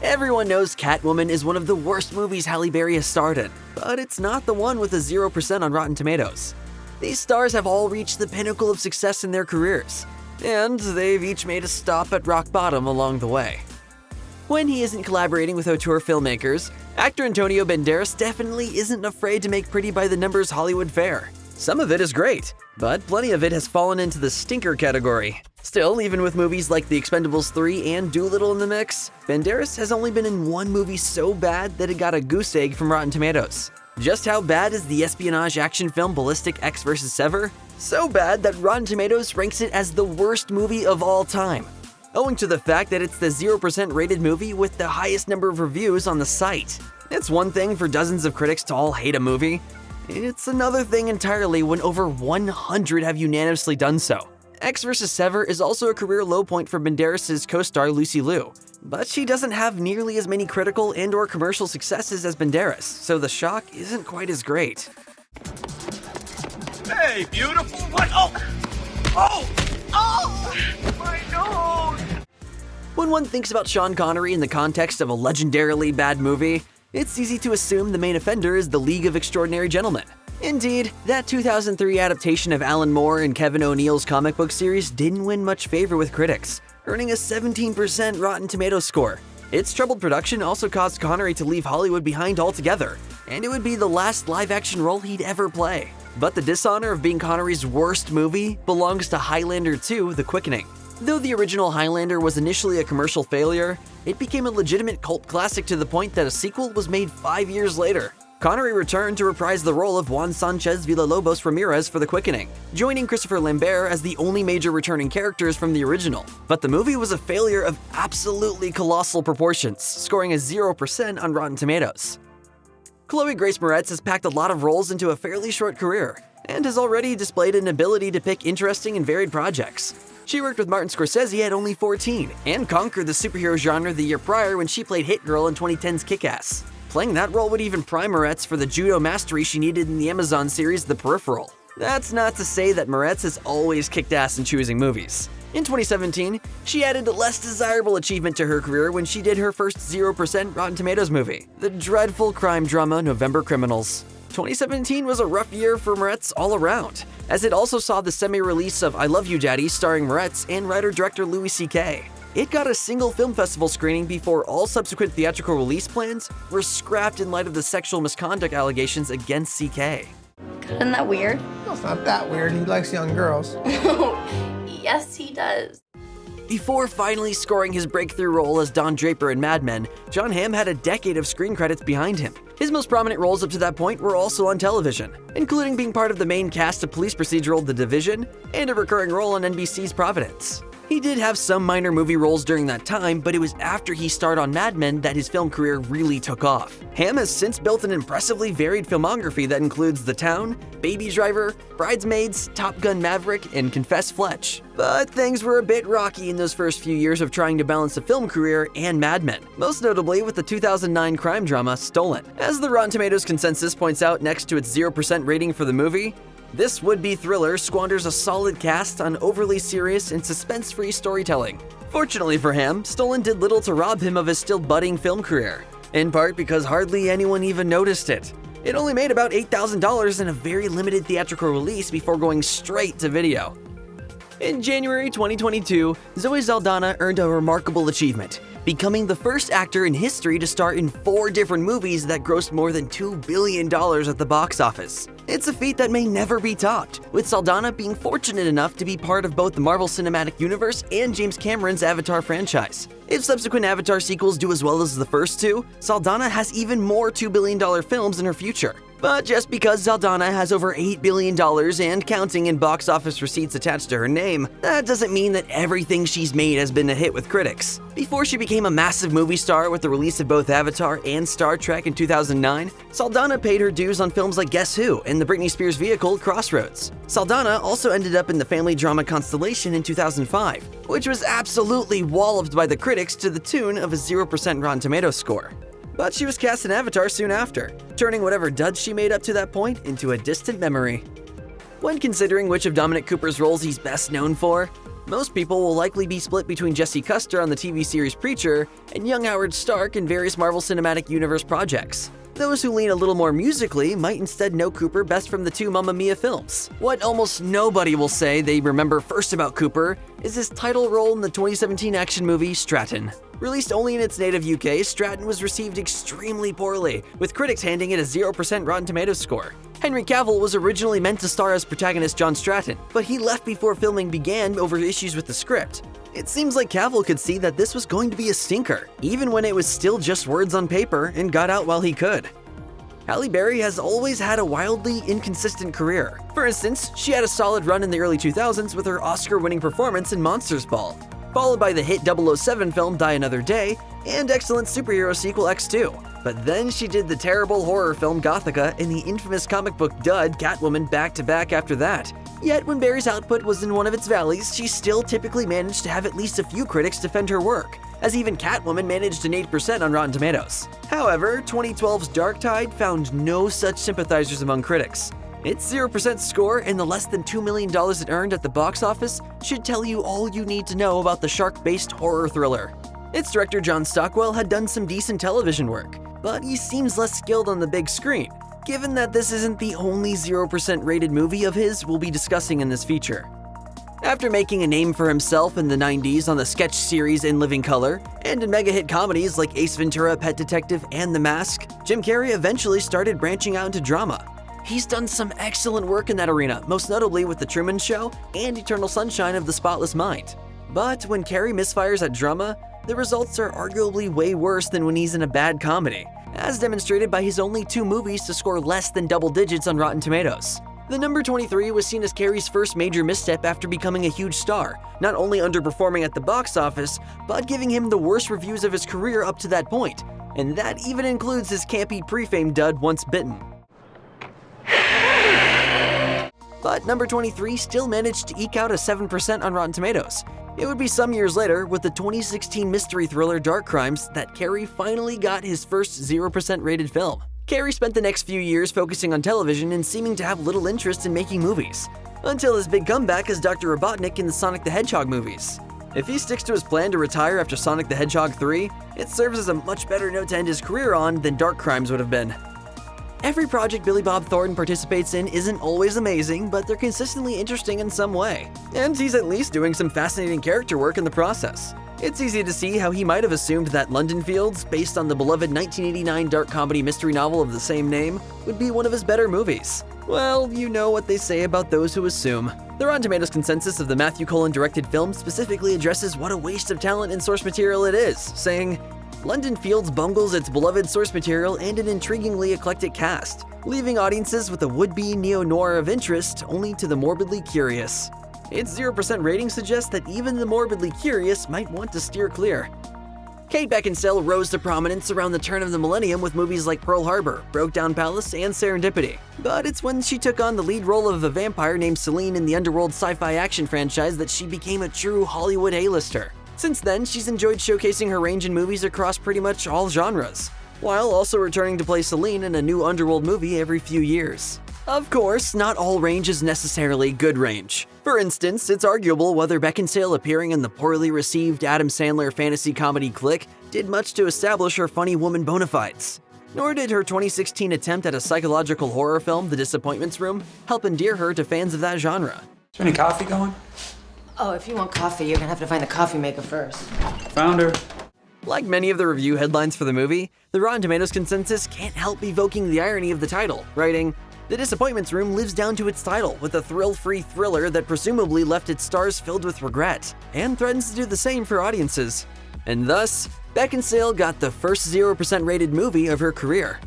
Everyone knows Catwoman is one of the worst movies Halle Berry has starred in, but it's not the one with a 0% on Rotten Tomatoes. These stars have all reached the pinnacle of success in their careers, and they've each made a stop at rock bottom along the way. When he isn't collaborating with auteur filmmakers, actor Antonio Banderas definitely isn't afraid to make pretty by the numbers Hollywood fare. Some of it is great, but plenty of it has fallen into the stinker category. Still, even with movies like The Expendables 3 and Doolittle in the mix, Banderas has only been in one movie so bad that it got a goose egg from Rotten Tomatoes. Just how bad is the espionage action film Ballistic X vs. Sever? So bad that Rotten Tomatoes ranks it as the worst movie of all time, owing to the fact that it's the 0% rated movie with the highest number of reviews on the site. It's one thing for dozens of critics to all hate a movie. It's another thing entirely when over 100 have unanimously done so. X vs. Sever is also a career low point for Banderas' co-star Lucy Liu, but she doesn't have nearly as many critical and/or commercial successes as Banderas, so the shock isn't quite as great. Hey, beautiful! What? Oh! My nose! When one thinks about Sean Connery in the context of a legendarily bad movie, it's easy to assume the main offender is The League of Extraordinary Gentlemen. Indeed, that 2003 adaptation of Alan Moore and Kevin O'Neill's comic book series didn't win much favor with critics, earning a 17% Rotten Tomatoes score. Its troubled production also caused Connery to leave Hollywood behind altogether, and it would be the last live-action role he'd ever play. But the dishonor of being Connery's worst movie belongs to Highlander 2: The Quickening. Though the original Highlander was initially a commercial failure, it became a legitimate cult classic to the point that a sequel was made 5 years later. Connery returned to reprise the role of Juan Sanchez Villalobos Ramirez for The Quickening, joining Christopher Lambert as the only major returning characters from the original. But the movie was a failure of absolutely colossal proportions, scoring a 0% on Rotten Tomatoes. Chloë Grace Moretz has packed a lot of roles into a fairly short career, and has already displayed an ability to pick interesting and varied projects. She worked with Martin Scorsese at only 14, and conquered the superhero genre the year prior when she played Hit Girl in 2010's Kick-Ass. Playing that role would even prime Moretz for the judo mastery she needed in the Amazon series The Peripheral. That's not to say that Moretz has always kicked ass in choosing movies. In 2017, she added a less desirable achievement to her career when she did her first 0% Rotten Tomatoes movie, the dreadful crime drama November Criminals. 2017 was a rough year for Moretz all around, as it also saw the semi-release of I Love You Daddy starring Moretz and writer-director Louis C.K. It got a single film festival screening before all subsequent theatrical release plans were scrapped in light of the sexual misconduct allegations against C.K. Isn't that weird? No, it's not that weird. He likes young girls. Yes, he does. Before finally scoring his breakthrough role as Don Draper in Mad Men, Jon Hamm had a decade of screen credits behind him. His most prominent roles up to that point were also on television, including being part of the main cast of police procedural The Division and a recurring role on NBC's Providence. He did have some minor movie roles during that time, but it was after he starred on Mad Men that his film career really took off. Hamm has since built an impressively varied filmography that includes The Town, Baby Driver, Bridesmaids, Top Gun Maverick, and Confess Fletch. But things were a bit rocky in those first few years of trying to balance a film career and Mad Men, most notably with the 2009 crime drama Stolen. As the Rotten Tomatoes consensus points out next to its 0% rating for the movie, this would-be thriller squanders a solid cast on overly serious and suspense-free storytelling. Fortunately for Hamm, Stolen did little to rob him of his still budding film career, in part because hardly anyone even noticed it. It only made about $8,000 in a very limited theatrical release before going straight to video. In January 2022, Zoe Saldaña earned a remarkable achievement, becoming the first actor in history to star in 4 different movies that grossed more than $2 billion at the box office. It's a feat that may never be topped, with Saldaña being fortunate enough to be part of both the Marvel Cinematic Universe and James Cameron's Avatar franchise. If subsequent Avatar sequels do as well as the first 2, Saldaña has even more $2 billion films in her future. But just because Saldaña has over $8 billion and counting in box office receipts attached to her name, that doesn't mean that everything she's made has been a hit with critics. Before she became a massive movie star with the release of both Avatar and Star Trek in 2009, Saldaña paid her dues on films like Guess Who and the Britney Spears vehicle Crossroads. Saldaña also ended up in the family drama Constellation in 2005, which was absolutely walloped by the critics to the tune of a 0% Rotten Tomatoes score. But she was cast in Avatar soon after, turning whatever duds she made up to that point into a distant memory. When considering which of Dominic Cooper's roles he's best known for, Most people will likely be split between Jesse Custer on the TV series Preacher and young Howard Stark in various Marvel Cinematic Universe projects. Those who lean a little more musically might instead know Cooper best from the two Mamma Mia films. What almost nobody will say they remember first about Cooper is his title role in the 2017 action movie Stratton. Released only in its native UK, Stratton was received extremely poorly, with critics handing it a 0% Rotten Tomatoes score. Henry Cavill was originally meant to star as protagonist John Stratton, but he left before filming began over issues with the script. It seems like Cavill could see that this was going to be a stinker, even when it was still just words on paper, and got out while he could. Halle Berry has always had a wildly inconsistent career. For instance, she had a solid run in the early 2000s with her Oscar-winning performance in Monsters Ball, followed by the hit 007 film Die Another Day and excellent superhero sequel X2. But then she did the terrible horror film Gothika and the infamous comic book dud Catwoman back-to-back after that. Yet when Berry's output was in one of its valleys, she still typically managed to have at least a few critics defend her work, as even Catwoman managed an 8% on Rotten Tomatoes. However, 2012's Dark Tide found no such sympathizers among critics. Its 0% score and the less than $2 million it earned at the box office should tell you all you need to know about the shark-based horror thriller. Its director John Stockwell had done some decent television work, but he seems less skilled on the big screen, given that this isn't the only 0% rated movie of his we'll be discussing in this feature. After making a name for himself in the 90s on the sketch series In Living Color, and in mega-hit comedies like Ace Ventura, Pet Detective, and The Mask, Jim Carrey eventually started branching out into drama. He's done some excellent work in that arena, most notably with The Truman Show and Eternal Sunshine of the Spotless Mind. But when Carrey misfires at drama, the results are arguably way worse than when he's in a bad comedy, as demonstrated by his only 2 movies to score less than double digits on Rotten Tomatoes. The number 23 was seen as Carrey's first major misstep after becoming a huge star, not only underperforming at the box office, but giving him the worst reviews of his career up to that point, and that even includes his campy pre-fame dud Once Bitten. But number 23 still managed to eke out a 7% on Rotten Tomatoes. It would be some years later, with the 2016 mystery thriller Dark Crimes, that Carrey finally got his first 0% rated film. Carrey spent the next few years focusing on television and seeming to have little interest in making movies, until his big comeback as Dr. Robotnik in the Sonic the Hedgehog movies. If he sticks to his plan to retire after Sonic the Hedgehog 3, it serves as a much better note to end his career on than Dark Crimes would have been. Every project Billy Bob Thornton participates in isn't always amazing, but they're consistently interesting in some way. And he's at least doing some fascinating character work in the process. It's easy to see how he might have assumed that London Fields, based on the beloved 1989 dark comedy mystery novel of the same name, would be one of his better movies. Well, you know what they say about those who assume. The Rotten Tomatoes consensus of the Matthew Cullen directed film specifically addresses what a waste of talent and source material it is, saying, London Fields bungles its beloved source material and an intriguingly eclectic cast, leaving audiences with a would-be neo-noir of interest only to the morbidly curious. Its 0% rating suggests that even the morbidly curious might want to steer clear. Kate Beckinsale rose to prominence around the turn of the millennium with movies like Pearl Harbor, Broke Down Palace, and Serendipity. But it's when she took on the lead role of a vampire named Celine in the underworld sci-fi action franchise that she became a true Hollywood A-lister. Since then, she's enjoyed showcasing her range in movies across pretty much all genres, while also returning to play Celine in a new underworld movie every few years. Of course, not all range is necessarily good range. For instance, it's arguable whether Beckinsale appearing in the poorly received Adam Sandler fantasy comedy Click did much to establish her funny woman bona fides. Nor did her 2016 attempt at a psychological horror film, The Disappointments Room, help endear her to fans of that genre. Is there any coffee going? Oh, if you want coffee, you're gonna have to find the coffee maker first. Found her. Like many of the review headlines for the movie, the Rotten Tomatoes consensus can't help evoking the irony of the title, writing, The Disappointments Room lives down to its title with a thrill-free thriller that presumably left its stars filled with regret, and threatens to do the same for audiences. And thus, Beckinsale got the first 0% rated movie of her career.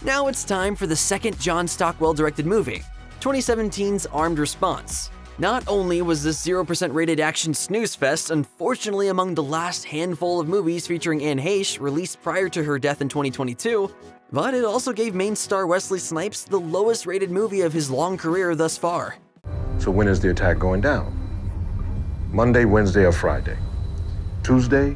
Now it's time for the second John Stockwell-directed movie, 2017's Armed Response. Not only was this 0% rated action snooze fest unfortunately among the last handful of movies featuring Anne Heche released prior to her death in 2022, but it also gave main star Wesley Snipes the lowest rated movie of his long career thus far. So when is the attack going down? Monday, Wednesday, or Friday? Tuesday?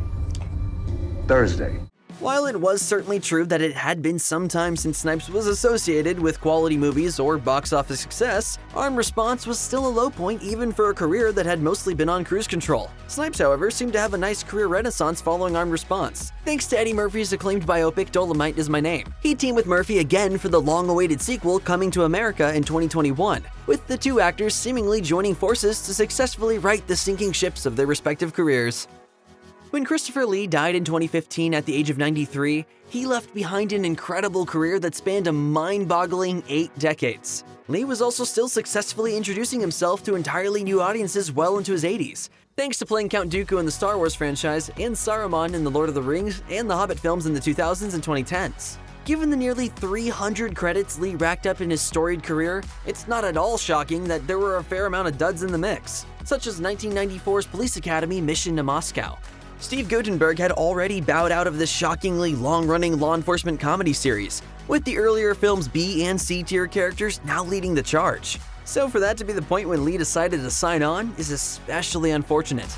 Thursday? While it was certainly true that it had been some time since Snipes was associated with quality movies or box office success, Armed Response was still a low point even for a career that had mostly been on cruise control. Snipes, however, seemed to have a nice career renaissance following Armed Response, thanks to Eddie Murphy's acclaimed biopic Dolomite Is My Name. He teamed with Murphy again for the long-awaited sequel Coming to America in 2021, with the two actors seemingly joining forces to successfully right the sinking ships of their respective careers. When Christopher Lee died in 2015 at the age of 93, he left behind an incredible career that spanned a mind-boggling 8 decades. Lee was also still successfully introducing himself to entirely new audiences well into his 80s, thanks to playing Count Dooku in the Star Wars franchise and Saruman in The Lord of the Rings and The Hobbit films in the 2000s and 2010s. Given the nearly 300 credits Lee racked up in his storied career, it's not at all shocking that there were a fair amount of duds in the mix, such as 1994's Police Academy Mission to Moscow. Steve Guttenberg had already bowed out of this shockingly long-running law enforcement comedy series, with the earlier film's B and C tier characters now leading the charge. So for that to be the point when Lee decided to sign on is especially unfortunate.